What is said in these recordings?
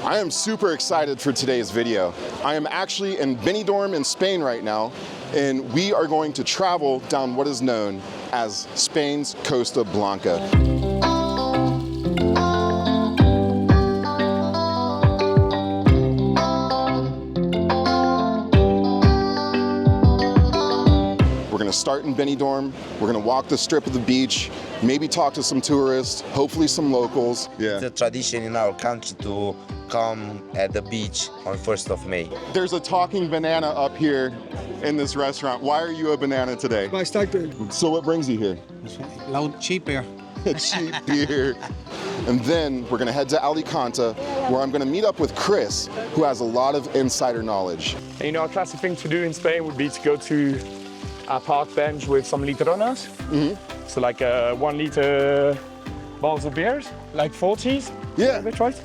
I am super excited for today's video. I am actually in Benidorm in Spain right now, and we are going to travel down what is known as Spain's Costa Blanca. We're gonna start in Benidorm, we're gonna walk the strip of the beach, maybe talk to some tourists, hopefully some locals. It's a tradition in our country to come at the beach on 1st of May. There's a talking banana up here in this restaurant. Why are you a banana today? I started. So what brings you here? Loud cheap beer. Cheap beer. And then we're gonna head to Alicante, where I'm gonna meet up with Chris, who has a lot of insider knowledge. You know, a classic thing to do in Spain would be to go to a park bench with some litronas. So like 1 liter bottles of beers, like 40s. Yeah. That's right.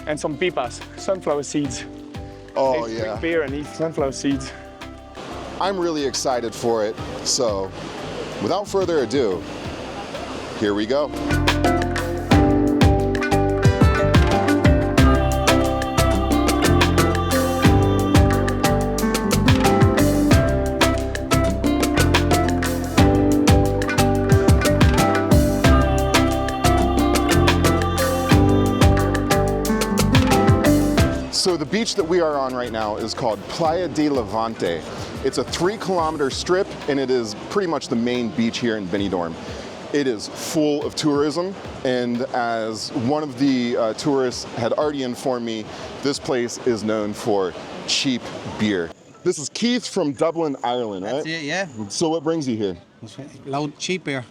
And some pipas, sunflower seeds. Oh Drink yeah. beer and eat sunflower seeds. I'm really excited for it. So without further ado, here we go. So the beach that we are on right now is called Playa de Levante. It's a 3-kilometer strip, and it is pretty much the main beach here in Benidorm. It is full of tourism, and as one of the tourists had already informed me, this place is known for cheap beer. This is Keith from Dublin, Ireland, right? That's it, yeah. So what brings you here? Loud cheap beer.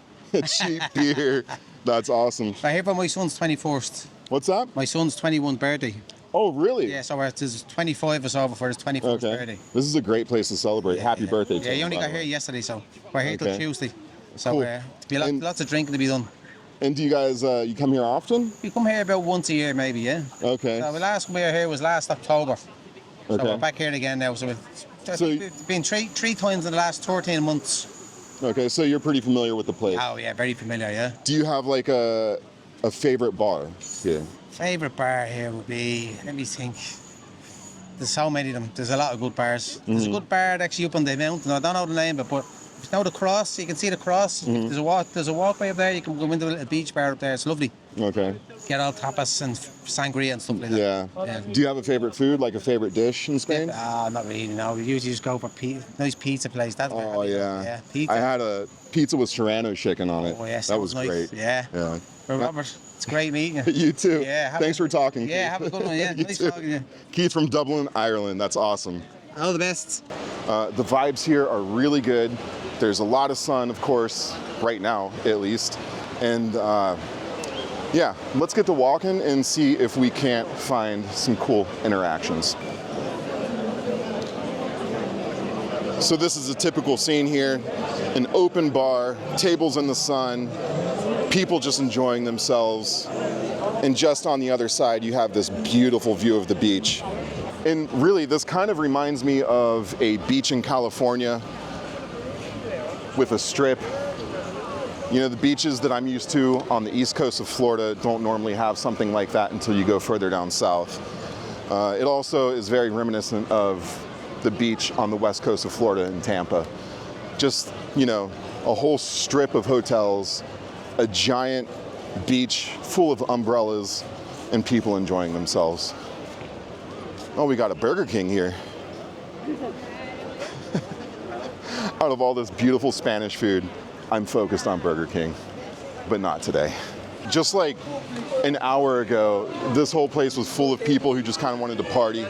Cheap beer. That's awesome. I'm here for my son's 21st. What's that? My son's 21th birthday. Oh, really? Yeah, so there's 25 or so before his 21st birthday. This is a great place to celebrate. Happy birthday to Yeah, him, he only by got the here way. yesterday, so we're here till Okay. Tuesday. So Cool. be lots of drinking to be done. And do you guys, you come here often? We come here about once a year, maybe, yeah. Okay. So the last time we were here was last October. So Okay. we're back here again now. So So- we've been three times in the last 13 months. Okay, so you're pretty familiar with the place. Oh yeah, very familiar, yeah. Do you have like a favorite bar here? Favorite bar here would be, let me think. There's so many of them. There's a lot of good bars. There's a good bar actually up on the mountain. I don't know the name, but you know the cross. You can see the cross. There's a walkway up there. You can go into a little beach bar up there. It's lovely. Okay. Get all tapas and sangria and stuff like that. Yeah. Do you have a favorite food, like a favorite dish in Spain? Not really. No, we usually just go for nice pizza place. That's Oh yeah. Yeah, pizza. I had a pizza with Serrano chicken on it. Oh yes, that was nice. great. Yeah. Yeah. Well, Robert, it's great meeting you. You too. Yeah, Thanks for talking. Yeah, Keith. have a good one. Yeah, You nice too. talking to you. Keith from Dublin, Ireland. That's awesome. All the best. The vibes here are really good. There's a lot of sun, of course, right now at least. And yeah, let's get to walking and see if we can't find some cool interactions. So this is a typical scene here. An open bar, tables in the sun, people just enjoying themselves. And just on the other side, you have this beautiful view of the beach. And really, this kind of reminds me of a beach in California with a strip. You know, the beaches that I'm used to on the east coast of Florida don't normally have something like that until you go further down south. It also is very reminiscent of the beach on the west coast of Florida in Tampa. Just, you know, a whole strip of hotels, a giant beach full of umbrellas, and people enjoying themselves. Oh, we got a Burger King here. Out of all this beautiful Spanish food, I'm focused on Burger King, but not today. Just like an hour ago, this whole place was full of people who just kind of wanted to party.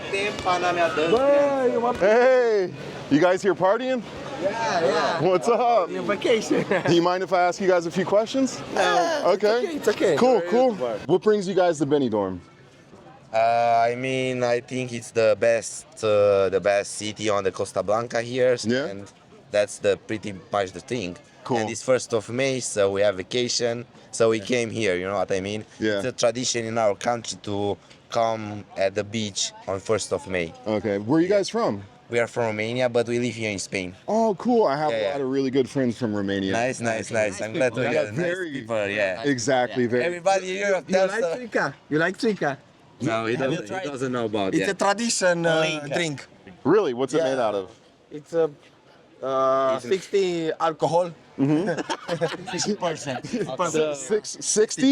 Hey, you guys here partying? Yeah. What's up? On vacation. Do you mind if I ask you guys a few questions? No. Okay. It's okay. Cool. What brings you guys to Benidorm? I mean, I think it's the best city on the Costa Blanca here, Yeah. and that's pretty much the thing. Cool. And it's 1st of May, so we have vacation, so we came here. You know what I mean? Yeah. It's a tradition in our country to come at the beach on 1st of May. Okay. Where are you guys from? We are from Romania, but we live here in Spain. Oh, cool. I have a Yeah. lot of really good friends from Romania. Nice. I'm glad to Yeah, hear. very- Nice people, yeah. Exactly. Very. Everybody in Europe You tells like trinca? You like trinca? No, he doesn't know about It's a it. tradition drink. Really? What's it made out of? It's a 60 alcohol. 60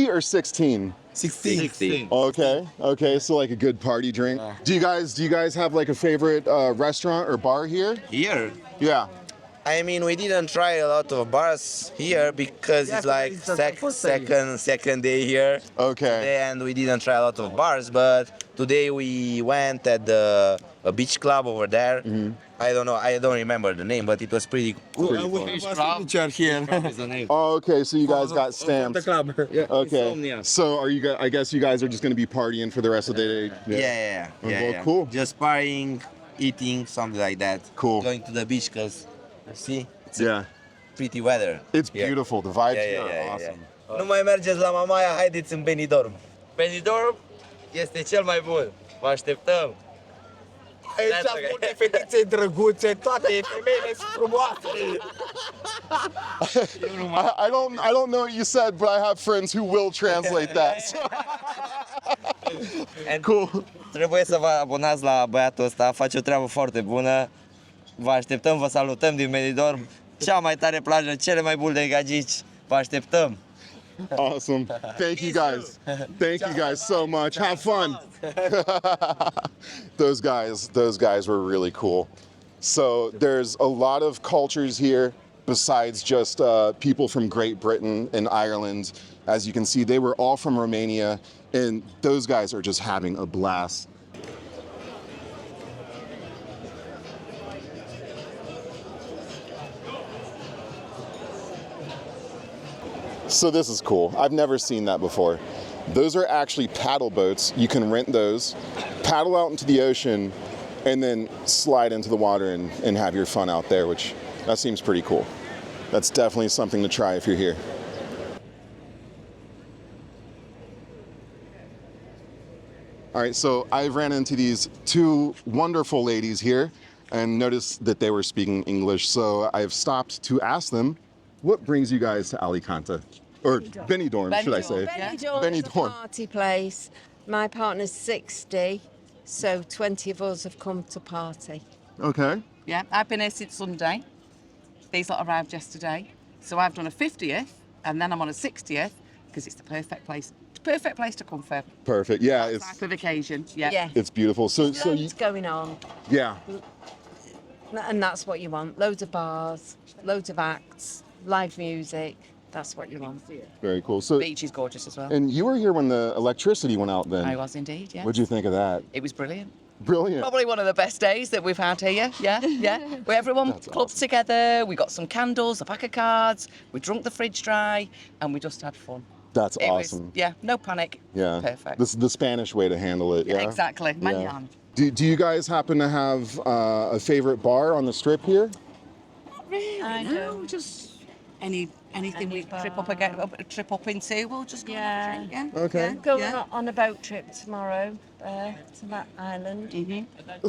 or 16? 16. Okay, okay, so like a good party drink. Do you guys have like a favorite restaurant or bar here? Here, Yeah. I mean, we didn't try a lot of bars here because it's like it's the first day. second day here. Okay. And we didn't try a lot of bars, but today we went at a beach club over there. I don't know, I don't remember the name, but it was pretty cool. We have a signature here. Is the name. Oh, okay, so you guys got The stamps. club. Okay. Insomnia. So are you guys? I guess you guys are just going to be partying for the rest of the day. Yeah. Well, cool. Just partying, eating, something like that. Cool. Going to the beach because, see, it's Yeah. pretty weather. It's here. beautiful. The vibes Yeah, here are yeah. awesome. Nu mai mergeți la Mamaia, haideți în Benidorm. Benidorm este cel mai bun. Vă așteptăm. Aici sunt multe fetițe drăguțe, toate femeile sunt frumoase. I don't know what you said, but I have friends who will translate that. Cool. Trebuie să vă abonați la băiatul ăsta, face o treabă foarte bună. Vă așteptăm, vă salutăm din Benidorm. Cea mai tare plajă, cele mai bune gagici. Vă așteptăm. Awesome. Thank you guys. Thank you guys so much. Have fun. Those guys were really cool. So there's a lot of cultures here besides just people from Great Britain and Ireland. As you can see, they were all from Romania, and those guys are just having a blast. So this is cool. I've never seen that before. Those are actually paddle boats. You can rent those, paddle out into the ocean, and then slide into the water and have your fun out there, which that seems pretty cool. That's definitely something to try if you're here. All right, so I ran into these two wonderful ladies here and noticed that they were speaking English. So I've stopped to ask them, what brings you guys to Alicante? Or Benidorm, should I say? Benidorm is a Benidorm. party place. My partner's 60, so 20 of us have come to party. Okay. Yeah, I've been here since Sunday. These lot arrived yesterday. So I've done a 50th and then I'm on a 60th because it's the perfect place. It's the perfect place to come for. Perfect. Yeah, it's Type of occasion. Yeah. Yeah, it's beautiful. So you, loads going on, yeah. and that's what you want. Loads of bars, loads of acts, live music. That's what you want. Very cool. So Beach is gorgeous as well. and you were here when the electricity went out then. I was indeed, yeah. What'd you think of that? It was brilliant. Brilliant. Probably one of the best days that we've had here. Yeah, yeah. Where everyone That's clubbed awesome. together, we got some candles, a pack of cards, we drunk the fridge dry, and we just had fun. That's It awesome. was, yeah, no panic. Yeah. Perfect. This is the Spanish way to handle it. Yeah. Exactly. Yeah. Mañana. Do you guys happen to have a favorite bar on the strip here? I know, just anything we trip up into, we'll just go Yeah. and drink, Okay. Going Yeah. on a boat trip tomorrow to that island.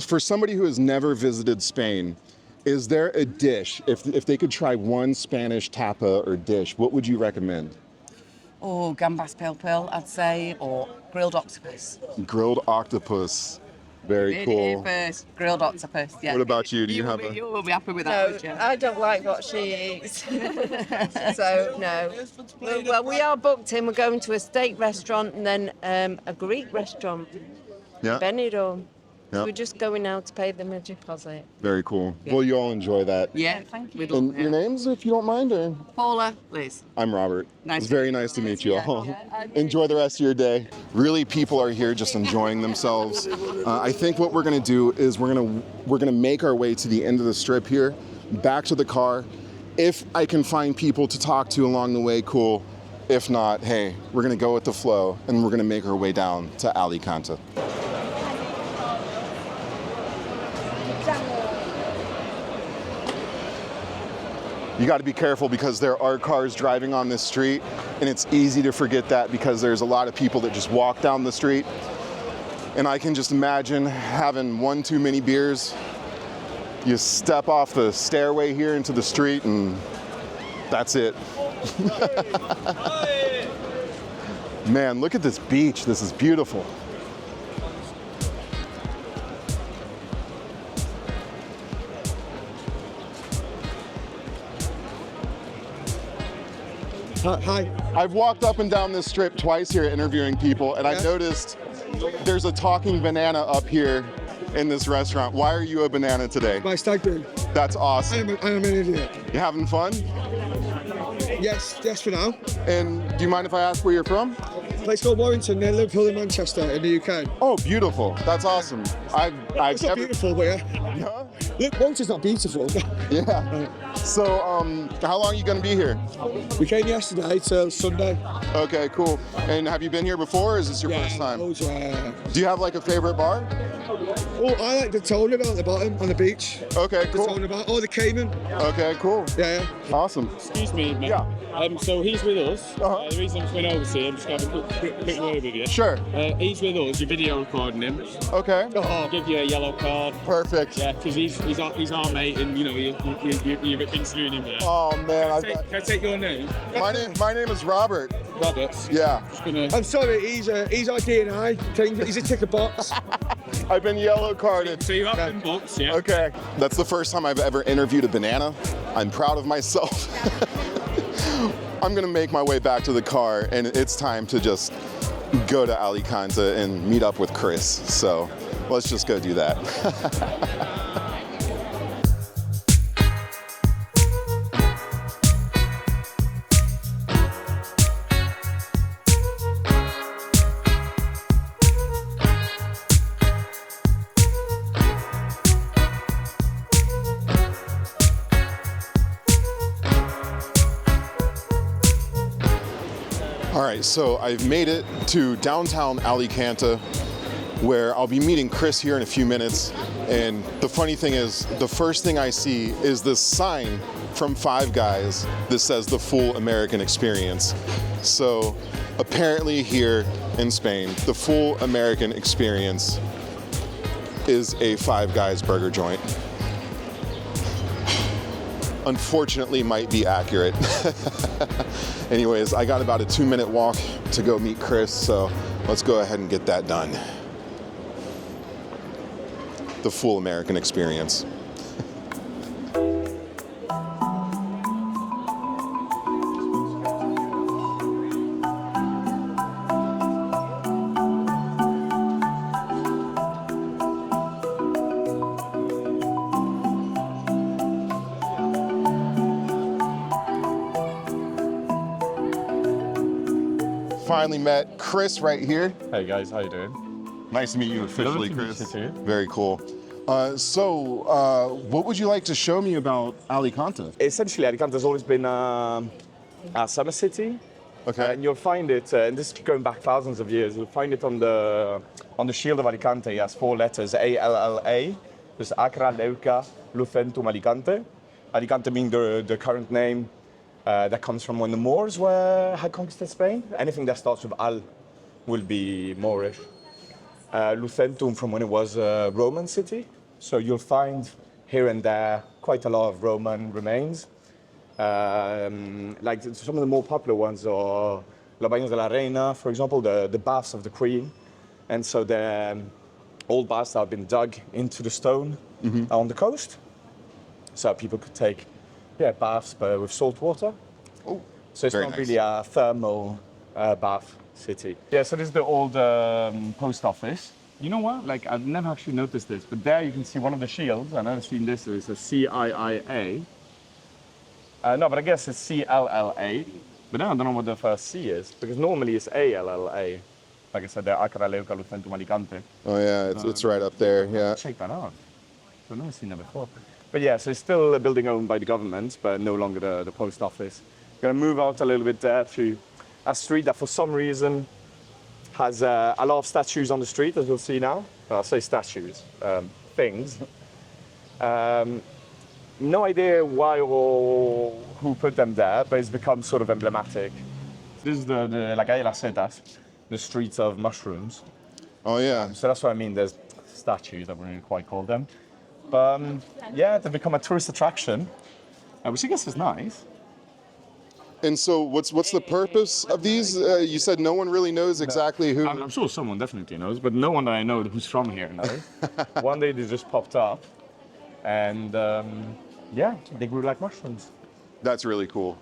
For somebody who has never visited Spain, is there a dish, if they could try one Spanish tapa or dish, what would you recommend? Oh, gambas pil, I'd say, or grilled octopus. Grilled octopus. Very Here cool. first, grilled octopus. Yeah. What about you? Do you have You will be happy with that, No, won't you? I don't like what she eats. So, no. Well, we are booked in. We're going to a steak restaurant and then a Greek restaurant, Yeah. Benidorm. Yeah. We're just going now to pay them a deposit. Very cool. Well, you all enjoy that. Yeah, thank you. And your names, if you don't mind, or Paula, Liz. I'm Robert. Nice It's to very meet nice to you. meet you all. Enjoy the rest of your day. Really, people are here just enjoying themselves. I think what we're gonna do is we're gonna make our way to the end of the strip here, back to the car. If I can find people to talk to along the way, cool. If not, hey, we're gonna go with the flow and we're gonna make our way down to Alicante. You got to be careful because there are cars driving on this street, and it's easy to forget that because there's a lot of people that just walk down the street. And I can just imagine having one too many beers. You step off the stairway here into the street, and that's it. Man, look at this beach. This is beautiful. Hi. I've walked up and down this strip twice here interviewing people, and I noticed there's a talking banana up here in this restaurant. Why are you a banana today? My stag do. That's awesome. I am an idiot. You having fun? Yes for now. And do you mind if I ask where you're from? Place called Warrington near Liverpool in Manchester in the UK. Oh, beautiful. That's awesome. It's not beautiful, but Yeah? Look, Warrington's not beautiful. Yeah. So, how long are you going to be here? We came yesterday till Sunday. Okay, cool. And have you been here before, or is this your first time? loads, Do you have like a favorite bar? Oh, I like the Toner at the bottom on the beach. Okay, The cool. Toner bar. Oh, the Cayman. Okay, cool. Yeah. Awesome. Excuse me, mate. Yeah. So he's with us. Uh-huh. The reason I'm just going over to him, just going to have a quick word with you. Sure. He's with us. You're video recording him. Okay. I'll give you a yellow card. Perfect. Yeah, because he's our mate, and you know you're interviewing him there. Oh man, Can I take your name? my name is Robert. Roberts. Yeah. Just gonna. I'm sorry, he's our D&I thing. He's a ticker box. I've been yellow carded. So you have them books, yeah? Okay. That's the first time I've ever interviewed a banana. I'm proud of myself. I'm gonna make my way back to the car, and it's time to just go to Alicante and meet up with Chris. So let's just go do that. All right, so I've made it to downtown Alicante, where I'll be meeting Chris here in a few minutes. And the funny thing is, the first thing I see is this sign from Five Guys that says the full American experience. So apparently here in Spain, the full American experience is a Five Guys burger joint. Unfortunately might be accurate. Anyways, I got about a 2-minute walk to go meet Chris, so let's go ahead and get that done. The full American experience. Finally met Chris right here. Hey guys, how you doing? Nice to meet you officially, Lovely to meet Chris. you too. Very cool. What would you like to show me about Alicante? Essentially, Alicante has always been a summer city. Okay. And you'll find it, and this is going back thousands of years, you'll find it on the shield of Alicante. It has 4 letters, A-L-L-A. There's Acra, Leuca, Lucentum, Alicante. Alicante being the current name that comes from when the Moors had conquered Spain. Anything that starts with Al will be Moorish. Lucentum from when it was a Roman city. So you'll find here and there quite a lot of Roman remains. Like some of the more popular ones are La Baños de la Reina, for example, the baths of the Queen. And so they're old baths that have been dug into the stone on the coast. So people could take baths but with salt water. Oh, so it's very not nice. really a thermal bath city. Yeah, so this is the old post office. You know what? Like, I've never actually noticed this, but there you can see one of the shields. I've never seen this. It's a CIIA. No, but I guess it's CLLA. But now I don't know what the first C is, because normally it's ALLA. Like I said, they're Acra, Leuca, Lucentum, Alicante. Oh yeah, it's right up there. Yeah. Check that out. I've never seen that before. But yeah, so it's still a building owned by the government, but no longer the post office. We're going to move out a little bit there to a street that for some reason has a lot of statues on the street, as you'll see now. I'll say statues, things. No idea why or who put them there, but it's become sort of emblematic. This is the La Calle Las Setas, the streets of mushrooms. Oh yeah. So that's what I mean, there's statues, I wouldn't quite call them. But yeah, they've become a tourist attraction, which I guess is nice. And so, what's the purpose of these? You said no one really knows exactly who. I'm sure someone definitely knows, but no one that I know who's from here knows. One day they just popped up, and yeah, they grew like mushrooms. That's really cool.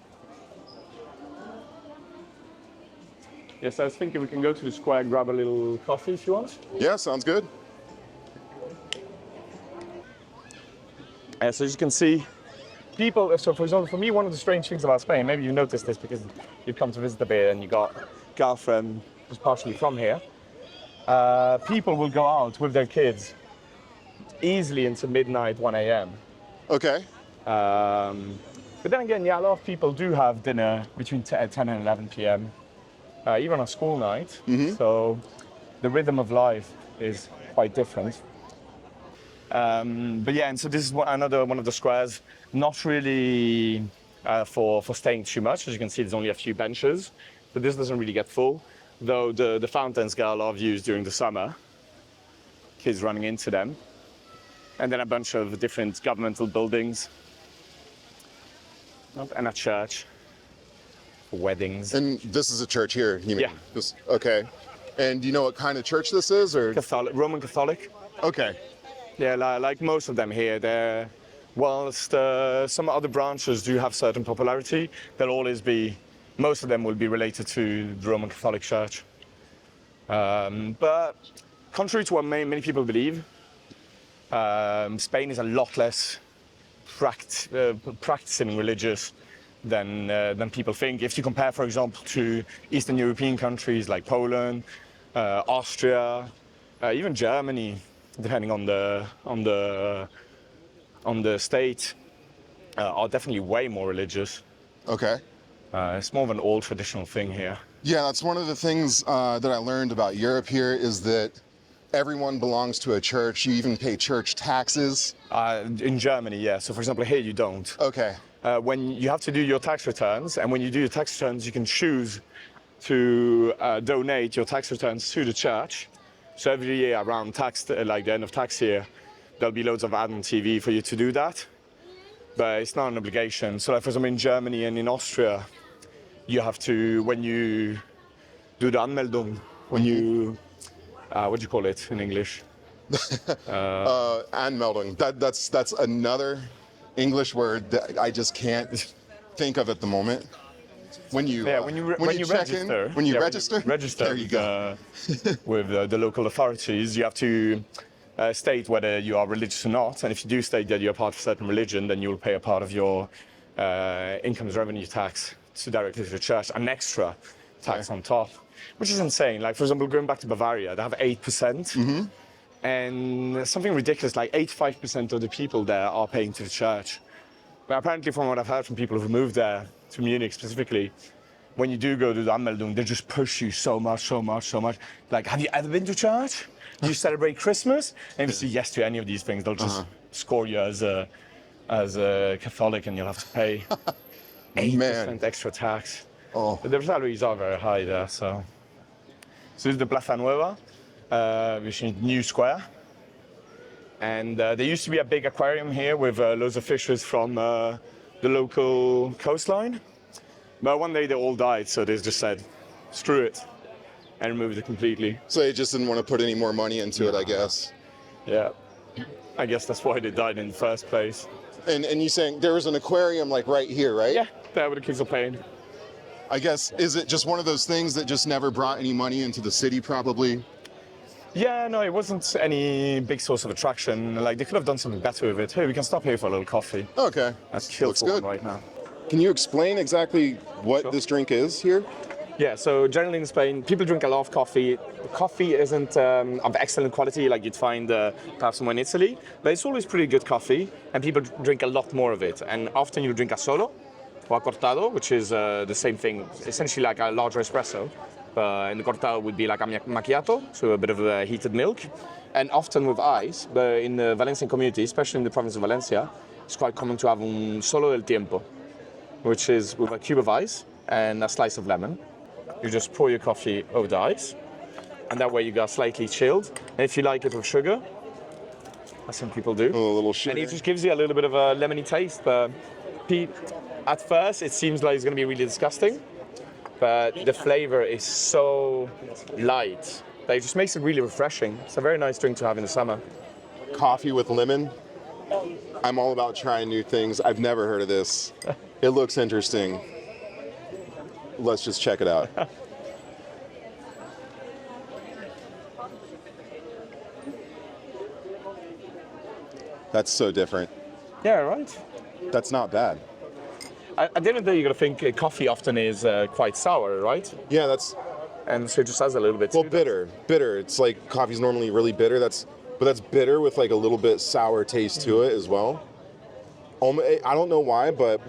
Yes, I was thinking we can go to the square and grab a little coffee if you want. Yeah, sounds good. So as you can see, people, so for example, for me, one of the strange things about Spain, maybe you noticed this because you've come to visit a bit and you got a girlfriend who's partially from here. People will go out with their kids easily into midnight, 1 a.m. Okay. But then again, yeah, a lot of people do have dinner between 10 and 11 p.m., even on school night. So the rhythm of life is quite different. But yeah, and so this is another one of the squares, not really for staying too much. As you can see, there's only a few benches, but this doesn't really get full, though the fountains get a lot of views during the summer, kids running into them. And then a bunch of different governmental buildings, and a church for weddings. And this is a church here, you mean? Yeah. Okay. And do you know what kind of church this is, or? Catholic, Roman Catholic. Okay. Yeah, like most of them here, they're, whilst some other branches do have certain popularity, they'll always be, most of them will be related to the Roman Catholic Church. But contrary to what many people believe, Spain is a lot less practicing religious than people think. If you compare, for example, to Eastern European countries like Poland, Austria, even Germany, depending on the state, are definitely way more religious. Okay. It's more of an old traditional thing here. Yeah, that's one of the things that I learned about Europe here is that everyone belongs to a church. You even pay church taxes. In Germany, yeah. So for example, here you don't. Okay. When you have to do your tax returns, and when you do your tax returns, you can choose to donate your tax returns to the church. So every year around like the end of tax year, there'll be loads of ad on TV for you to do that. But it's not an obligation. So like for example, in Germany and in Austria, you have to, when you do the Anmeldung, when you, what do you call it in English? Anmeldung. That's another English word that I just can't think of at the moment. When you register, there you go. With the local authorities, you have to state whether you are religious or not. And if you do state that you're part of a certain religion, then you will pay a part of your income's revenue tax directly to the church, an extra tax on top, which is insane. Like for example, going back to Bavaria, they have 8%, and something ridiculous like 85% of the people there are paying to the church. But apparently, from what I've heard from people who moved there to Munich specifically, when you do go to the Anmeldung, they just push you so much. Like, have you ever been to church? Do you celebrate Christmas? And if you say yes to any of these things, they'll just score you as a Catholic, and you'll have to pay 8% extra tax. Oh. But their salaries are very high there, so. So this is the Plaza Nueva, which is New Square. And there used to be a big aquarium here with loads of fishes from the local coastline. But one day they all died, so they just said, screw it, and removed it completely. So they just didn't want to put any more money into it, I guess. Yeah, I guess that's why they died in the first place. And you saying there was an aquarium like right here, right? Yeah, there where the kids are playing. I guess, is it just one of those things that just never brought any money into the city, probably? Yeah, no, it wasn't any big source of attraction. Like, they could have done something better with it. Hey, we can stop here for a little coffee. Okay. That's killed Looks for good. one right now. Can you explain exactly what this drink is here? Yeah, so generally in Spain, people drink a lot of coffee. Coffee isn't of excellent quality like you'd find perhaps somewhere in Italy, but it's always pretty good coffee, and people drink a lot more of it. And often you drink a solo or a cortado, which is the same thing, essentially like a larger espresso. And the cortado would be like a macchiato, so a bit of heated milk, and often with ice. But in the Valencian community, especially in the province of Valencia, it's quite common to have un solo del tiempo, which is with a cube of ice and a slice of lemon. You just pour your coffee over the ice, and that way you got slightly chilled. And if you like it with sugar, as some people do, A little sugar. and it just gives you a little bit of a lemony taste. But at first, it seems like it's going to be really disgusting. But the flavor is so light that it just makes it really refreshing. It's a very nice drink to have in the summer. Coffee with lemon. I'm all about trying new things. I've never heard of this. It looks interesting. Let's just check it out. That's so different. Yeah, right. That's not bad. At the end of the day, you're gonna think coffee often is quite sour, right? Yeah, that's And so it just has a little bit. well to it. bitter. It's like coffee's normally really bitter. That's bitter with like a little bit sour taste to it as well. I don't know why, but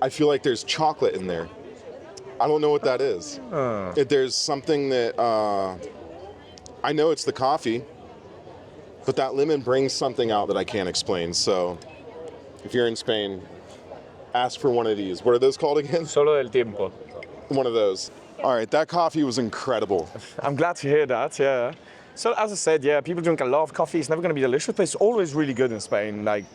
I feel like there's chocolate in there. I don't know what that is. There's something that I know it's the coffee, but that lemon brings something out that I can't explain. So if you're in Spain, ask for one of these. What are those called again? Solo del tiempo. One of those. All right, that coffee was incredible. I'm glad to hear that, yeah. So as I said, yeah, people drink a lot of coffee. It's never going to be delicious, but it's always really good in Spain. Like,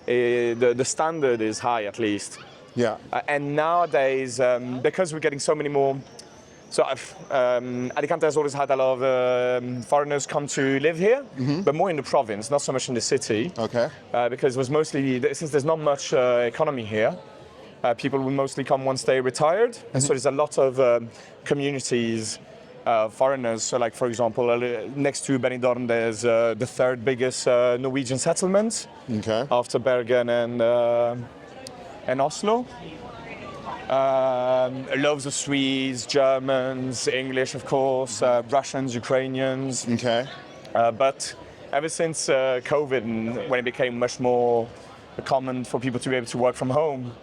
the standard is high at least. Yeah. And nowadays, because we're getting so many more, Alicante has always had a lot of foreigners come to live here, but more in the province, not so much in the city. Okay. Because it was mostly, since there's not much economy here, people will mostly come once they're retired. And so there's a lot of communities, foreigners. So like, for example, next to Benidorm, there's the third biggest Norwegian settlement after Bergen and Oslo. Loads of Swedes, Germans, English, of course, Russians, Ukrainians. Okay. But ever since COVID, and when it became much more common for people to be able to work from home,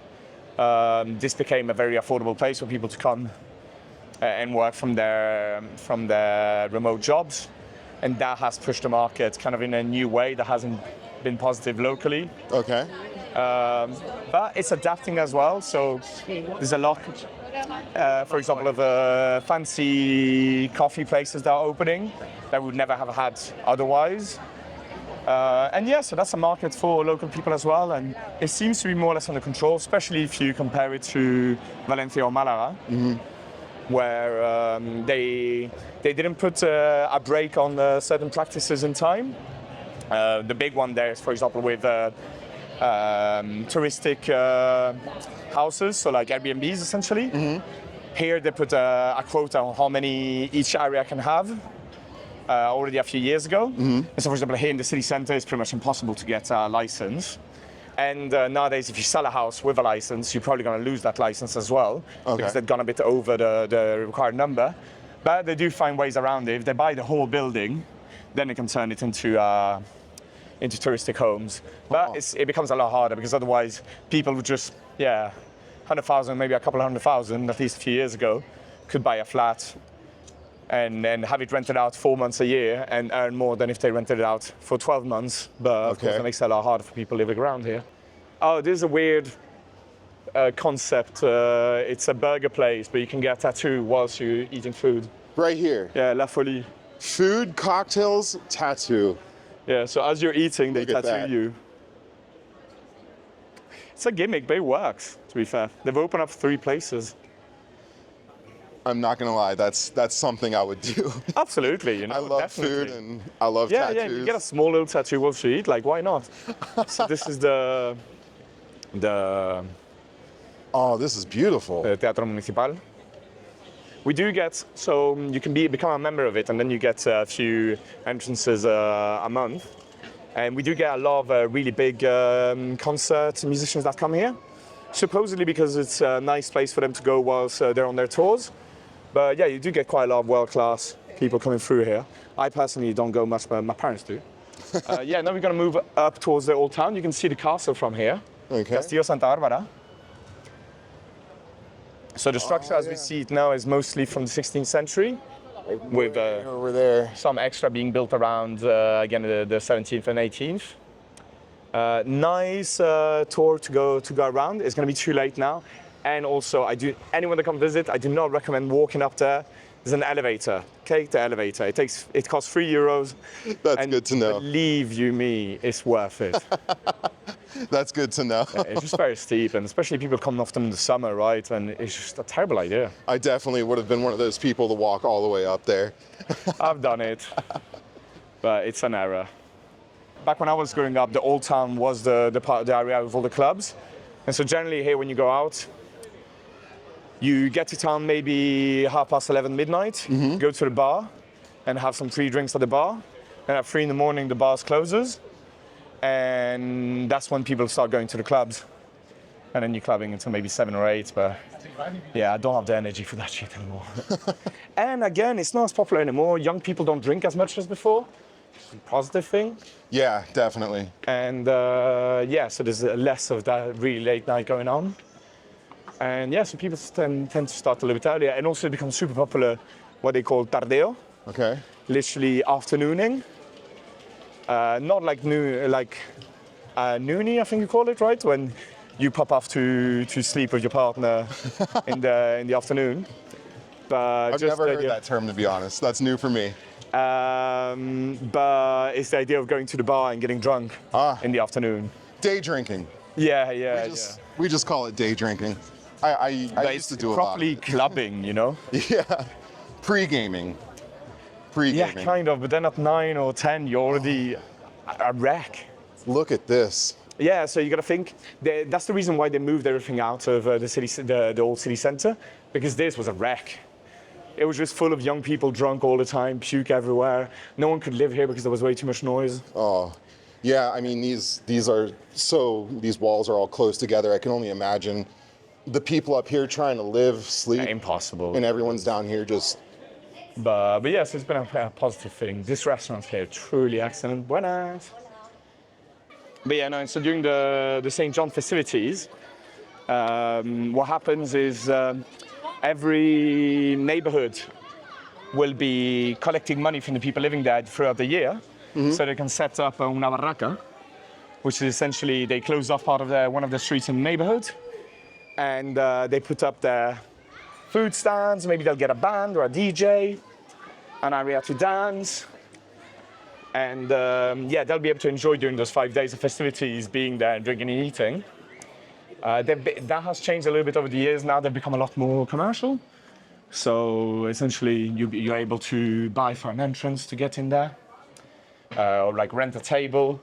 this became a very affordable place for people to come and work from their remote jobs. And that has pushed the market kind of in a new way that hasn't been positive locally. Okay. But it's adapting as well, so there's a lot, for example, of fancy coffee places that are opening that we would never have had otherwise. And yeah, so that's a market for local people as well, and it seems to be more or less under control, especially if you compare it to Valencia or Malaga, where they didn't put a break on certain practices in time. The big one there is, for example, with touristic houses, so like Airbnbs essentially. Here they put a quota on how many each area can have already a few years ago. And so, for example, here in the city centre, it's pretty much impossible to get a license. And nowadays, if you sell a house with a license, you're probably going to lose that license as well, because they've gone a bit over the required number. But they do find ways around it. If they buy the whole building, then they can turn it into touristic homes. But it becomes a lot harder, because otherwise people would just, 100,000, maybe a couple of 100,000, at least a few years ago, could buy a flat and have it rented out 4 months a year and earn more than if they rented it out for 12 months. But of course, that makes it a lot harder for people living around here. Oh, this is a weird concept. It's a burger place, but you can get a tattoo whilst you're eating food. Right here. Yeah, La Folie. Food, cocktails, tattoo. Yeah, so as you're eating, they Look at tattoo that. you. It's a gimmick, but it works, to be fair. They've opened up 3 places. I'm not gonna lie, that's something I would do. Absolutely, you know. I love definitely. food and I love tattoos. Yeah, you get a small little tattoo whilst you eat, like, why not? So this is the Oh, this is beautiful. Teatro Municipal. We do get, so you can become a member of it, and then you get a few entrances a month. And we do get a lot of really big concert musicians that come here, supposedly because it's a nice place for them to go whilst they're on their tours. But yeah, you do get quite a lot of world-class people coming through here. I personally don't go much, but my parents do. Yeah, now we're going to move up towards the old town. You can see the castle from here, Castillo Santa Bárbara. So the structure as we see it now is mostly from the 16th century, with over there. some extra being built around, again, the 17th and 18th. Nice tour to go around. It's going to be too late now. And also, anyone that come visit, I do not recommend walking up there. There's an elevator. Take the elevator. It costs €3. That's good to know. Believe you me, it's worth it. That's good to know. It's just very steep, and especially people coming off them in the summer, right? And it's just a terrible idea. I definitely would have been one of those people to walk all the way up there. I've done it, but it's an error. Back when I was growing up, the old town was the area with all the clubs. And so generally here, when you go out, you get to town maybe 11:30, midnight, go to the bar, and have some free drinks at the bar. And at 3 in the morning, the bar closes. And that's when people start going to the clubs. And then you're clubbing until maybe 7 or 8, but yeah, I don't have the energy for that shit anymore. And again, it's not as popular anymore. Young people don't drink as much as before. It's a positive thing. Yeah, definitely. And yeah, so there's less of that really late night going on. And yeah, so people tend to start a little bit earlier. And also it becomes super popular what they call tardeo. Okay. Literally afternooning. Not like noonie, I think you call it, right? When you pop off to sleep with your partner in the afternoon. But I've never heard that term, to be honest. That's new for me. But it's the idea of going to the bar and getting drunk in the afternoon. Day drinking. Yeah. We just call it day drinking. I used to do a lot. Properly clubbing, you know? Yeah. Pre-gaming. Yeah, kind of. But then at 9 or 10, you're already a wreck. Look at this. Yeah, so you got to think that's the reason why they moved everything out of the old city centre, because this was a wreck. It was just full of young people drunk all the time, puke everywhere. No one could live here because there was way too much noise. Oh, yeah. I mean, these walls are all close together. I can only imagine the people up here trying to live, sleep. Impossible. And everyone's down here just. But yes, it's been a positive thing. This restaurant here, truly excellent. Buenas. But yeah, no, so during the St. John festivities, what happens is every neighborhood will be collecting money from the people living there throughout the year, so they can set up una barraca, which is essentially they close off part of one of the streets in the neighborhood, and they put up their food stands. Maybe they'll get a band or a DJ, an area to dance. And yeah, they'll be able to enjoy during those 5 days of festivities, being there, drinking and eating. That has changed a little bit over the years. Now they've become a lot more commercial. So essentially, you're able to buy for an entrance to get in there, or like rent a table,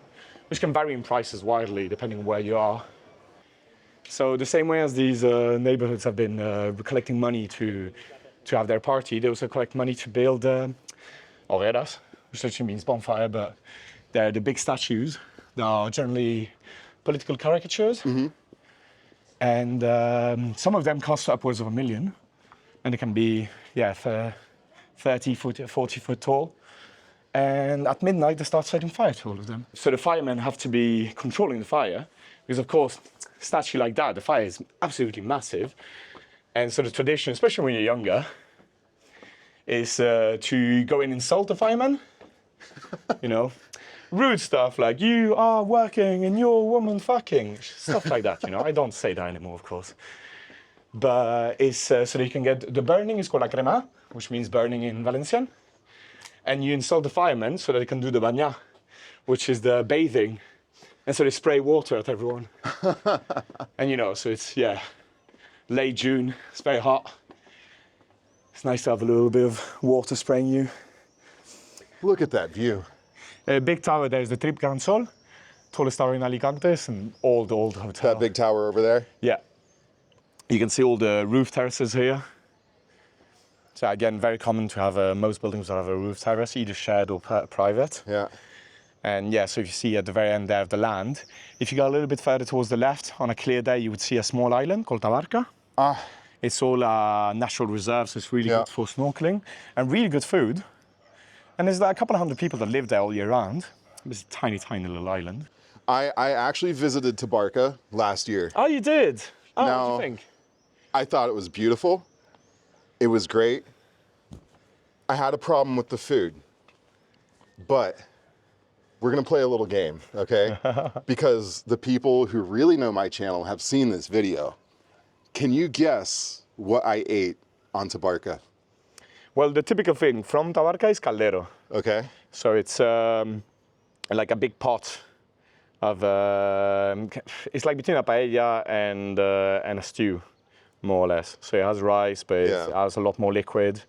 which can vary in prices wildly depending on where you are. So the same way as these neighborhoods have been collecting money to have their party, they also collect money to build hogueras, which actually means bonfire, but they're the big statues. They are generally political caricatures. And some of them cost upwards of $1 million. And they can be, 30 foot, 40 foot tall. And at midnight, they start setting fire to all of them. So the firemen have to be controlling the fire, because of course, a statue like that, the fire is absolutely massive. And so the tradition, especially when you're younger, is to go and insult the firemen. You know, rude stuff like, you are working and you're woman fucking, stuff like that, you know. I don't say that anymore, of course. But it's so that you can get, the burning is called la crema, which means burning in Valencian. And you insult the firemen so that they can do the baña, which is the bathing. And so they spray water at everyone. And you know, so it's, late June, it's very hot. It's nice to have a little bit of water spraying you. Look at that view. A big tower there is the Trip Gran Sol, tallest tower in Alicante. It's an old hotel. That big tower over there? Yeah. You can see all the roof terraces here. So again, very common to have, most buildings will have a roof terrace, either shared or private. Yeah. And yeah, so if you see at the very end there of the land, if you go a little bit further towards the left, on a clear day, you would see a small island called Tabarca. It's all natural reserves, so it's really good for snorkeling and really good food. And there's like a couple of hundred people that live there all year round. It's a tiny, tiny little island. I actually visited Tabarca last year. Oh, you did? Oh, Now, what do you think? I thought it was beautiful. It was great. I had a problem with the food. But we're gonna play a little game, okay? Because the people who really know my channel have seen this video. Can you guess what I ate on Tabarca? Well, the typical thing from Tabarca is caldero. Okay. So it's like a big pot of, it's like between a paella and a stew, more or less. So it has rice, but it has a lot more liquid,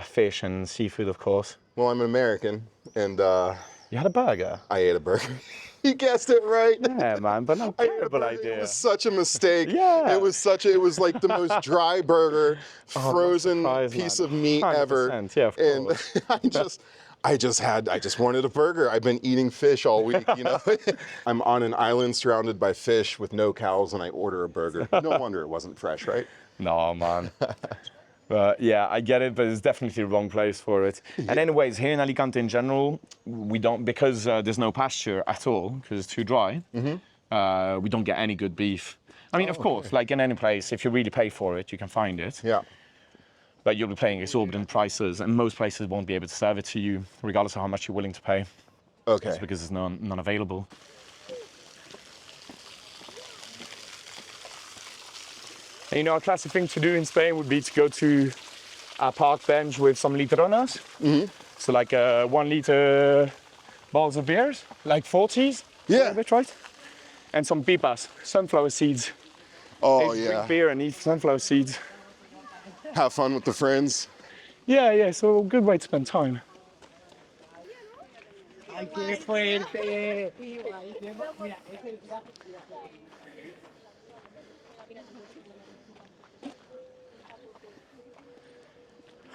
fish and seafood, of course. Well, I'm an American, and you had a burger? I ate a burger. He guessed it right. Yeah, man, but not I ate a terrible burger. It idea. was such a mistake. Yeah. It was like the most dry burger, frozen surprised, piece man. of meat ever. 100%, yeah, of and course. I just wanted a burger. I've been eating fish all week, you know. I'm on an island surrounded by fish with no cows, and I order a burger. No wonder it wasn't fresh, right? No, man. But yeah, I get it, but it's definitely the wrong place for it. And anyways, here in Alicante in general, we don't, because there's no pasture at all, because it's too dry, we don't get any good beef. I mean, of course, like in any place, if you really pay for it, you can find it. Yeah. But you'll be paying exorbitant prices, and most places won't be able to serve it to you, regardless of how much you're willing to pay. Okay. Just because it's none available. And, you know, a classic thing to do in Spain would be to go to a park bench with some litronas. So like 1 liter bottles of beers, like 40s. Yeah. A bit, right? And some pipas, sunflower seeds. Oh, They yeah. drink beer and eat sunflower seeds. Have fun with the friends. Yeah, so a good way to spend time.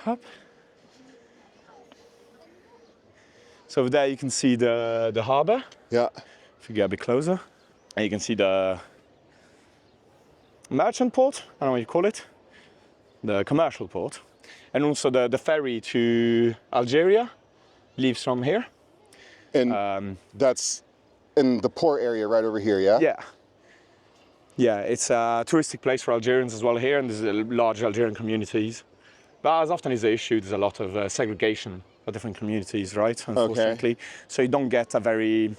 Up. So over there you can see the harbour. Yeah. If you get a bit closer, and you can see the merchant port, I don't know what you call it, the commercial port, and also the ferry to Algeria leaves from here. And that's in the port area right over here, yeah? Yeah, it's a touristic place for Algerians as well here, and there's large Algerian communities. But as often is the issue, there's a lot of segregation of different communities, right? Unfortunately. Okay. So you don't get a very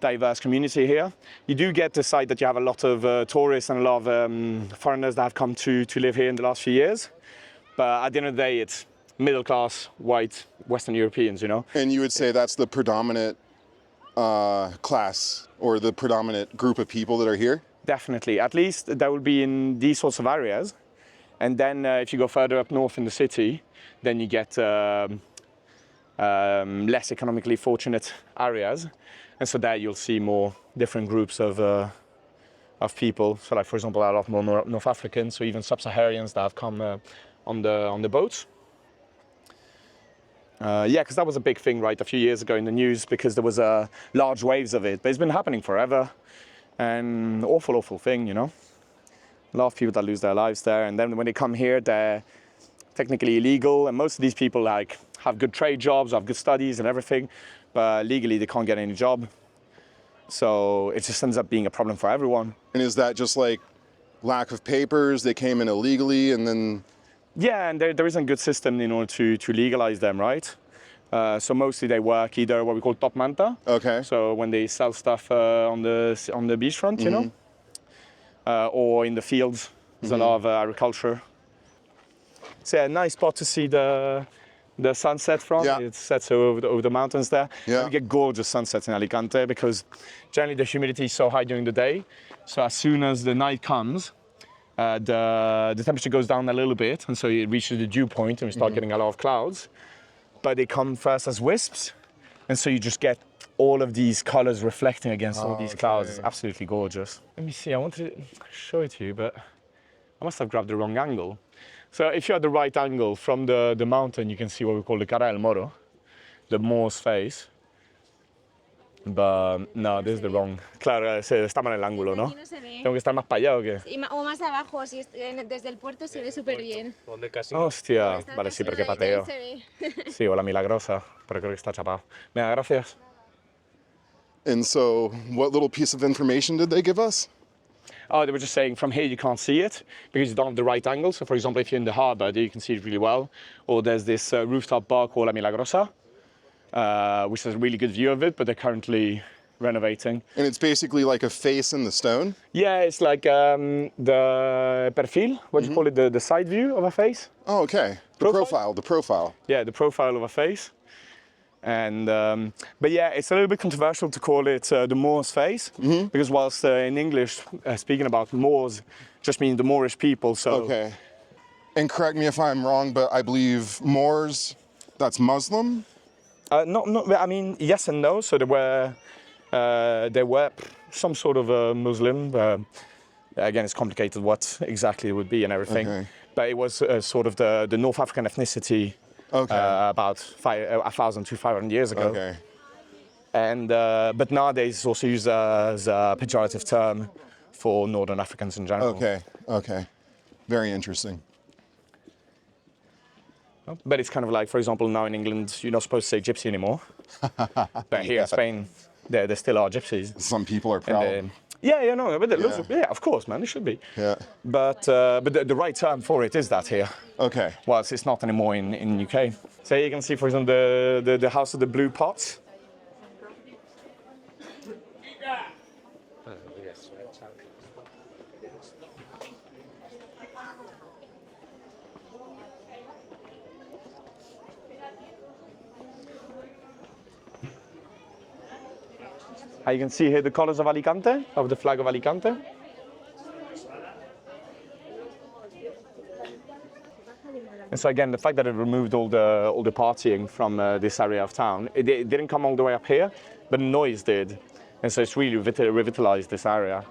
diverse community here. You do get the side that you have a lot of tourists and a lot of foreigners that have come to live here in the last few years. But at the end of the day, it's middle class, white, Western Europeans, you know? And you would say that's the predominant class or the predominant group of people that are here? Definitely. At least that will be in these sorts of areas. And then if you go further up north in the city, then you get less economically fortunate areas. And so there you'll see more different groups of people. So like, for example, a lot more North Africans, or even Sub-Saharians that have come on the boats. Yeah, because that was a big thing, right, a few years ago in the news, because there was large waves of it. But it's been happening forever. And awful thing, you know. A lot of people that lose their lives there, and then when they come here, they're technically illegal, and most of these people like have good trade jobs, have good studies and everything, but legally they can't get any job. So it just ends up being a problem for everyone. And is that just like lack of papers? They came in illegally and then... Yeah, and there isn't a good system in order to legalize them, right? So mostly they work either what we call top manta. Okay. So when they sell stuff on the beachfront, you know, or in the fields. There's a lot of agriculture. It's a nice spot to see the sunset from. Yeah. It sets over the mountains there. Yeah. We get gorgeous sunsets in Alicante because generally the humidity is so high during the day. So as soon as the night comes, the temperature goes down a little bit, and so it reaches the dew point, and we start getting a lot of clouds. But they come first as wisps, and so you just get all of these colors reflecting against all these clouds. It's absolutely gorgeous. Let me see, I want to show it to you, but I must have grabbed the wrong angle. So if you're at the right angle from the mountain, you can see what we call the Cara del Moro, the Moor's face. But no, this is the wrong. Claro, está mal el ángulo, ¿no? No se ve. Tengo que estar más para allá o qué? O más abajo, si desde el puerto se ve súper bien. Hostia, vale, sí, porque pateo. Se ve. Sí, o la milagrosa, pero creo que está chapado. Venga, gracias. And so what little piece of information did they give us? Oh, they were just saying from here you can't see it because you don't have the right angle. So for example, if you're in the harbour, you can see it really well. Or there's this rooftop bar called La Milagrosa, which has a really good view of it, but they're currently renovating. And it's basically like a face in the stone? Yeah, it's like the perfil, what do you call it, the side view of a face. Oh, okay. The profile. Yeah, the profile of a face. And but yeah, it's a little bit controversial to call it the Moor's face, because whilst in English speaking about Moors just means the Moorish people. So okay. And correct me if I'm wrong, but I believe Moors, that's Muslim? I mean, yes and no. So there were They were some sort of a Muslim. Again, it's complicated what exactly it would be and everything. Okay. But it was sort of the North African ethnicity about 1,000 to 500 years ago. Okay. And but nowadays it's also used as a pejorative term for Northern Africans in general. Okay. Okay. Very interesting. But it's kind of like, for example, now in England, you're not supposed to say gypsy anymore. But here in Spain, there still are gypsies. Some people are proud. And, but of course, man, it should be. Yeah. But the right term for it is that here. Okay. Whilst it's not anymore in UK. So you can see, for example, the house of the blue pots. You can see here the colors of Alicante, of the flag of Alicante. And so again, the fact that it removed all the partying from this area of town, it didn't come all the way up here, but noise did. And so it's really revitalized this area.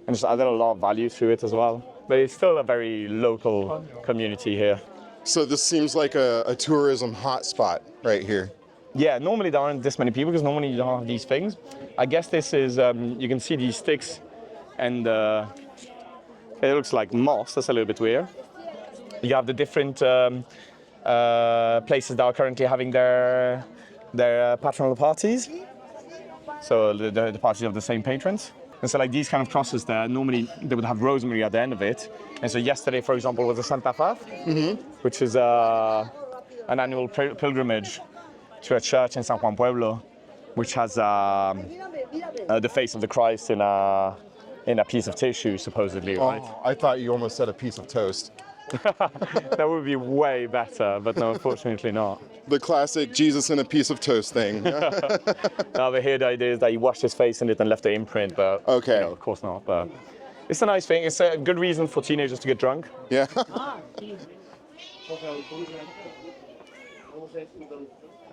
And it's added a lot of value to it as well. But it's still a very local community here. So this seems like a tourism hotspot right here. Yeah, normally there aren't this many people because normally you don't have these things. I guess this is, you can see these sticks and it looks like moss. That's a little bit weird. You have the different places that are currently having their patronal parties. So the parties of the same patrons. And so like these kind of crosses there, normally they would have rosemary at the end of it. And so yesterday, for example, was the Santa Paz, which is an annual pilgrimage to a church in San Juan Pueblo, which has the face of the Christ in a piece of tissue, supposedly, right? Oh, I thought you almost said a piece of toast. That would be way better, but no, unfortunately not. The classic Jesus in a piece of toast thing. Now, here the idea is that he washed his face in it and left the imprint, but okay. Of course not. But it's a nice thing. It's a good reason for teenagers to get drunk. Yeah.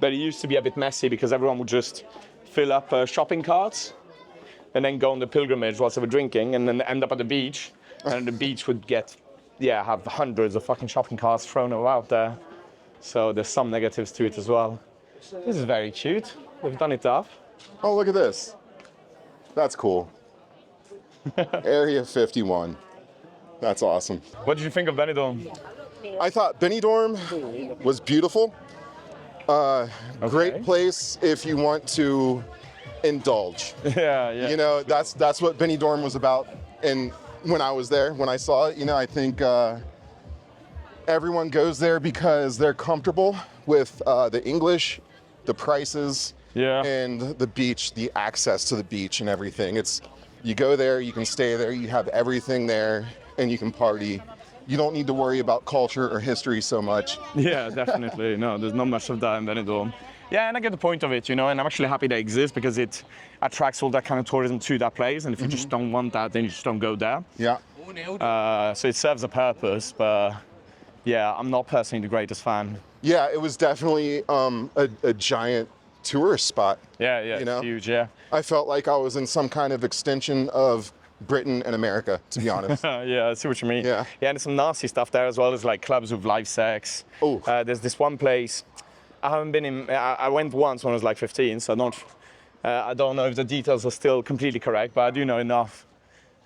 But it used to be a bit messy because everyone would just fill up shopping carts and then go on the pilgrimage whilst they were drinking and then end up at the beach. And the beach would have hundreds of fucking shopping carts thrown out there. So there's some negatives to it as well. This is very cute. They've done it up. Oh, look at this. That's cool. Area 51. That's awesome. What did you think of Benidorm? I thought Benidorm was beautiful. Great place if you want to indulge. Yeah. You know, that's what Benidorm was about. And when I was there, when I saw it, I think everyone goes there because they're comfortable with the English, the prices, and the beach, the access to the beach and everything. You go there, you can stay there, you have everything there, and you can party. You don't need to worry about culture or history so much. Yeah, definitely. No, there's not much of that in Benidorm. Yeah, and I get the point of it, and I'm actually happy that it exists because it attracts all that kind of tourism to that place. And if you just don't want that, then you just don't go there. Yeah. So it serves a purpose, but yeah, I'm not personally the greatest fan. Yeah, it was definitely a giant tourist spot. Yeah, it's huge, yeah. I felt like I was in some kind of extension of Britain and America, to be honest. Yeah, I see what you mean. Yeah, and there's some nasty stuff there as well. There's like clubs with live sex. Oh. There's this one place I haven't been in. I went once when I was like 15, so I don't know if the details are still completely correct, but I do know enough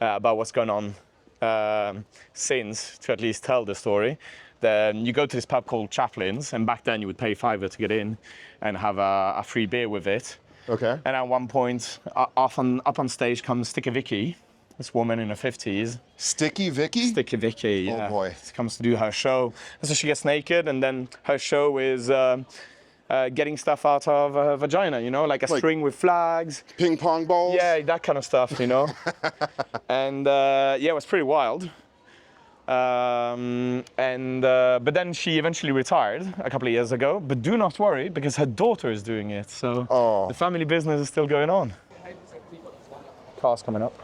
about what's going on since to at least tell the story. Then you go to this pub called Chaplin's, and back then you would pay £5 to get in and have a free beer with it. Okay. And at one point, up on stage comes Sticky Vicky, this woman in her 50s. Sticky Vicky? Sticky Vicky, yeah. Oh boy. She comes to do her show. And so she gets naked, and then her show is getting stuff out of her vagina, like a string with flags. Ping pong balls? Yeah, that kind of stuff, And it was pretty wild. But then she eventually retired a couple of years ago. But do not worry, because her daughter is doing it. So the family business is still going on. Cars coming up.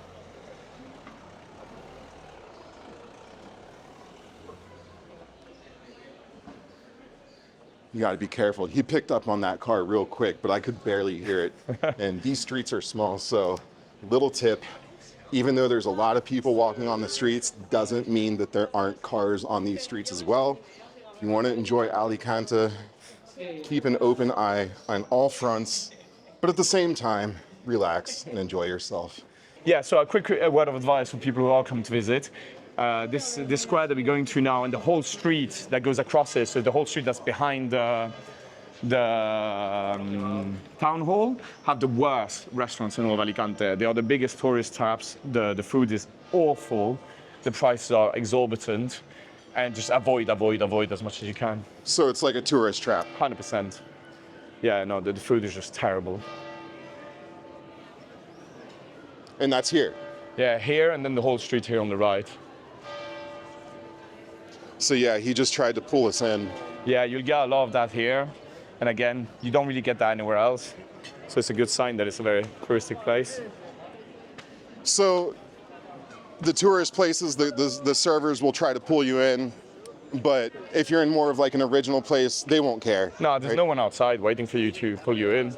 You got to be careful. He picked up on that car real quick, but I could barely hear it. And these streets are small, so little tip. Even though there's a lot of people walking on the streets, doesn't mean that there aren't cars on these streets as well. If you want to enjoy Alicante, keep an open eye on all fronts, but at the same time, relax and enjoy yourself. Yeah, so a quick word of advice for people who are coming to visit. This square that we're going to now, and the whole street that goes across it, so the whole street that's behind the town hall, have the worst restaurants in all of Alicante. They are the biggest tourist traps. The food is awful. The prices are exorbitant. And just avoid as much as you can. So it's like a tourist trap. 100%. Yeah, no, the food is just terrible. And that's here. Yeah, here and then the whole street here on the right. So yeah, he just tried to pull us in. Yeah, you'll get a lot of that here. And again, you don't really get that anywhere else. So it's a good sign that it's a very touristic place. So the tourist places, the servers will try to pull you in, but if you're in more of like an original place, they won't care. No, there's no one outside waiting for you to pull you in.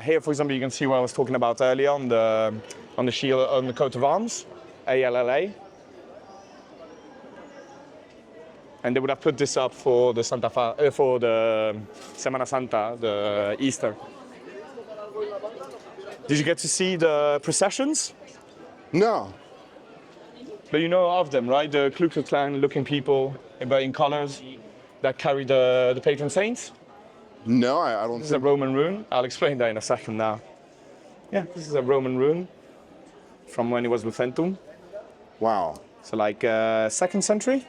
Here, for example, you can see what I was talking about earlier on the shield, on the coat of arms, ALLA. And they would have put this up for the for the Semana Santa, the Easter. Did you get to see the processions? No. But you know of them, right? The Ku Klux Klan looking people, but in colors, that carry the patron saints. No, I don't. This is a Roman rune. I'll explain that in a second now. Yeah, this is a Roman rune from when it was Lucentum. Wow. So like 2nd century.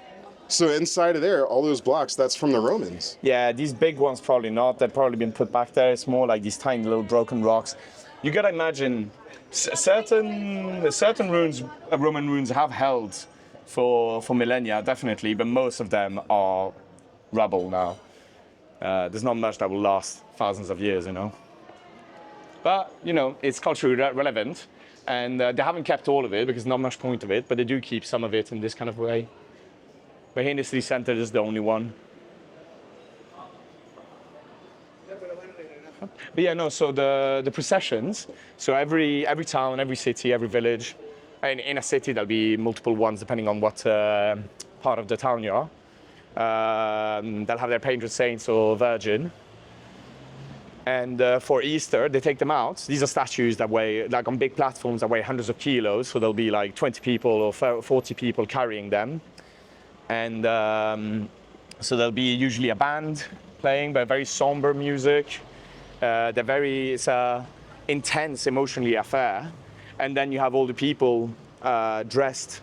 So inside of there, all those blocks, that's from the Romans. Yeah, these big ones probably not. They've probably been put back there. It's more like these tiny little broken rocks. You gotta imagine certain runes, Roman runes have held for millennia, definitely, but most of them are rubble now. There's not much that will last thousands of years, you know. But, you know, it's culturally relevant, and they haven't kept all of it because not much point of it, but they do keep some of it in this kind of way. But here in the city center is the only one. But yeah, no, so the processions, so every town, every city, every village, and in a city there'll be multiple ones depending on what part of the town you are. They'll have their patron saints or virgin. And for Easter, they take them out. These are statues that weigh, like on big platforms that weigh hundreds of kilos, so there'll be like 20 people or 40 people carrying them. And so there'll be usually a band playing, but very somber music. It's a intense, emotionally affair. And then you have all the people dressed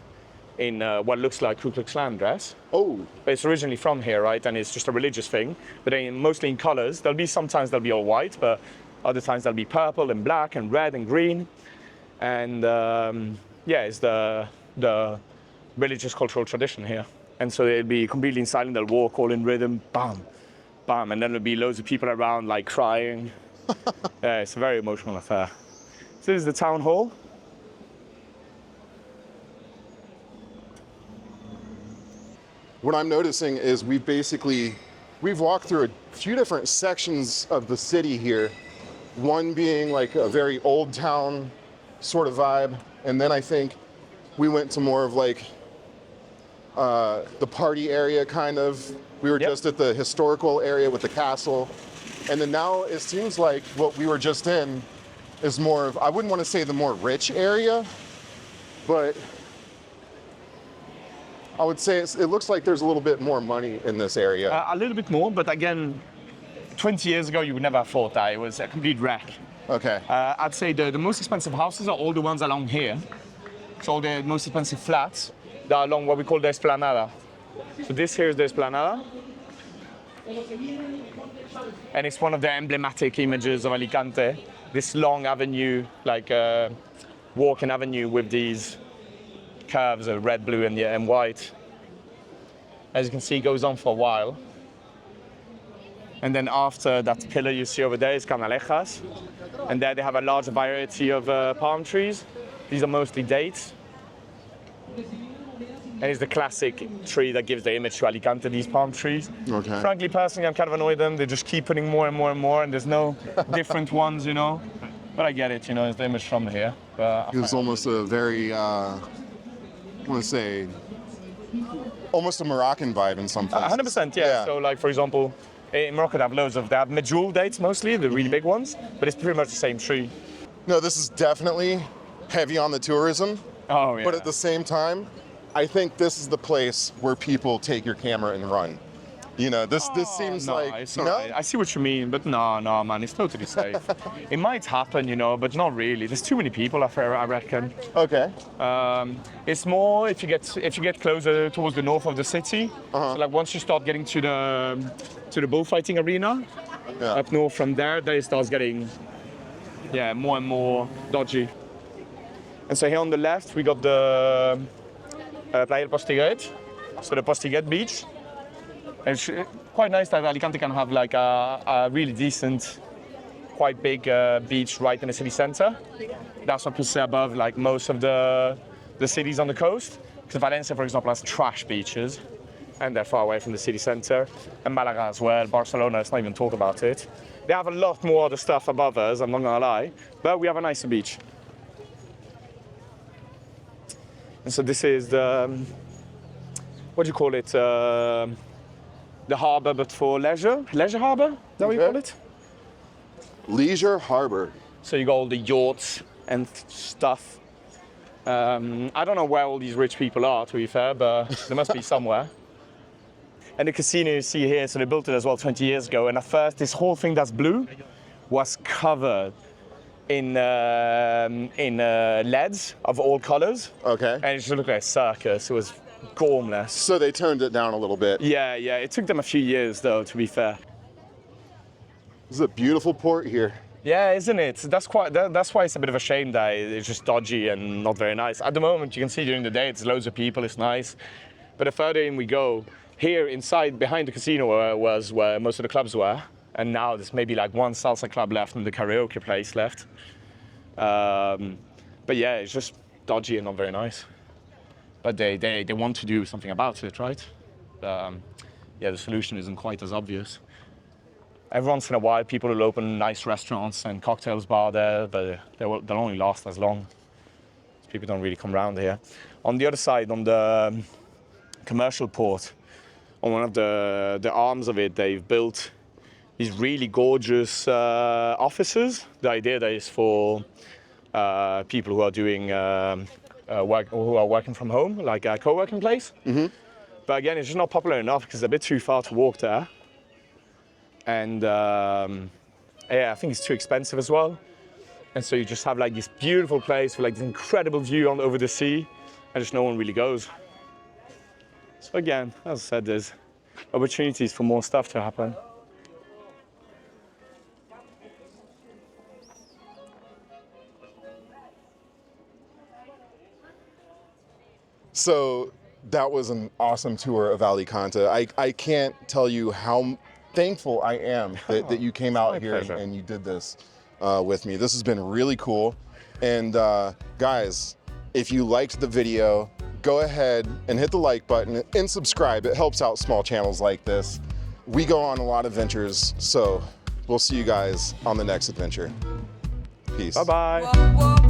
in what looks like Ku Klux Klan dress. Oh. But it's originally from here, right? And it's just a religious thing. But mostly in colors. Sometimes they'll be all white, but other times they'll be purple and black and red and green. And yeah, it's the religious cultural tradition here. And so they'll be completely silent. They'll walk all in rhythm, bam, bam, and then there'll be loads of people around, like crying. Yeah, it's a very emotional affair. So this is the town hall. What I'm noticing is we've walked through a few different sections of the city here. One being like a very old town sort of vibe, and then I think we went to more of like the party area kind of. We were just at the historical area with the castle. And then now it seems like what we were just in is more of, I wouldn't want to say the more rich area, but I would say it looks like there's a little bit more money in this area. A little bit more, but again, 20 years ago, you would never have thought that. It was a complete wreck. Okay. I'd say the most expensive houses are all the ones along here. So all the most expensive flats that are along what we call the Esplanada. So this here is the Esplanada. And it's one of the emblematic images of Alicante. This long avenue, like a walking avenue with these curves of red, blue, and white. As you can see, it goes on for a while. And then after that pillar you see over there is Canalejas. And there they have a large variety of palm trees. These are mostly dates. And it's the classic tree that gives the image to Alicante, these palm trees. Okay. Frankly, personally, I'm kind of annoyed them. They just keep putting more and more and more, and there's no different ones, you know. But I get it, you know, it's the image from here. But It's almost a very, I want to say, almost a Moroccan vibe in some places. 100%, yeah. So, like, for example, in Morocco, they have medjool dates mostly, the really big ones, but it's pretty much the same tree. No, this is definitely heavy on the tourism. Oh, yeah. But at the same time, I think this is the place where people take your camera and run. You know, this seems no, like, it's you all know? right. I see what you mean, but no, man, it's totally safe. It might happen, you know, but not really. There's too many people up there, I reckon. Okay. It's more if you get closer towards the north of the city. So like once you start getting to the bullfighting arena, up north from there, then it starts getting, more and more dodgy. And so here on the left, we got the Playa del Postiguet, so the Postiguet beach. And it's quite nice that Alicante can have like a really decent, quite big beach right in the city center. That's what puts it above like most of the cities on the coast. Because Valencia, for example, has trash beaches, and they're far away from the city center. And Malaga as well, Barcelona, let's not even talk about it. They have a lot more other stuff above us, I'm not gonna lie, but we have a nicer beach. And so this is the, what do you call it? The harbour, but for leisure. Leisure harbour? Is that what you call it? Leisure harbor. So you got all the yachts and stuff. I don't know where all these rich people are, to be fair, but there must be somewhere. And the casino you see here, so they built it as well 20 years ago. And at first, this whole thing that's blue was covered in LEDs of all colors. Okay. And it just looked like a circus. It was gormless. So they turned it down a little bit. Yeah. It took them a few years, though, to be fair. This is a beautiful port here. Yeah, isn't it? That's why it's a bit of a shame that it's just dodgy and not very nice. At the moment, you can see during the day, it's loads of people, it's nice. But the further in we go, here inside, behind the casino was where most of the clubs were. And now there's maybe like one salsa club left and the karaoke place left. But yeah, it's just dodgy and not very nice. But they want to do something about it, right? The solution isn't quite as obvious. Every once in a while, people will open nice restaurants and cocktails bar there, but they'll only last as long. People don't really come around here. On the other side, on the commercial port, on one of the arms of it, they've built these really gorgeous offices. The idea there is for people who are doing who are working from home, like a co-working place. Mm-hmm. But again, it's just not popular enough because it's a bit too far to walk there. And I think it's too expensive as well. And so you just have like this beautiful place with like this incredible view over the sea, and just no one really goes. So again, as I said, there's opportunities for more stuff to happen. So that was an awesome tour of Alicante. I can't tell you how thankful I am that you came out here and you did this with me. This has been really cool. And guys, if you liked the video, go ahead and hit the like button and subscribe. It helps out small channels like this. We go on a lot of ventures, so we'll see you guys on the next adventure. Peace. Bye-bye.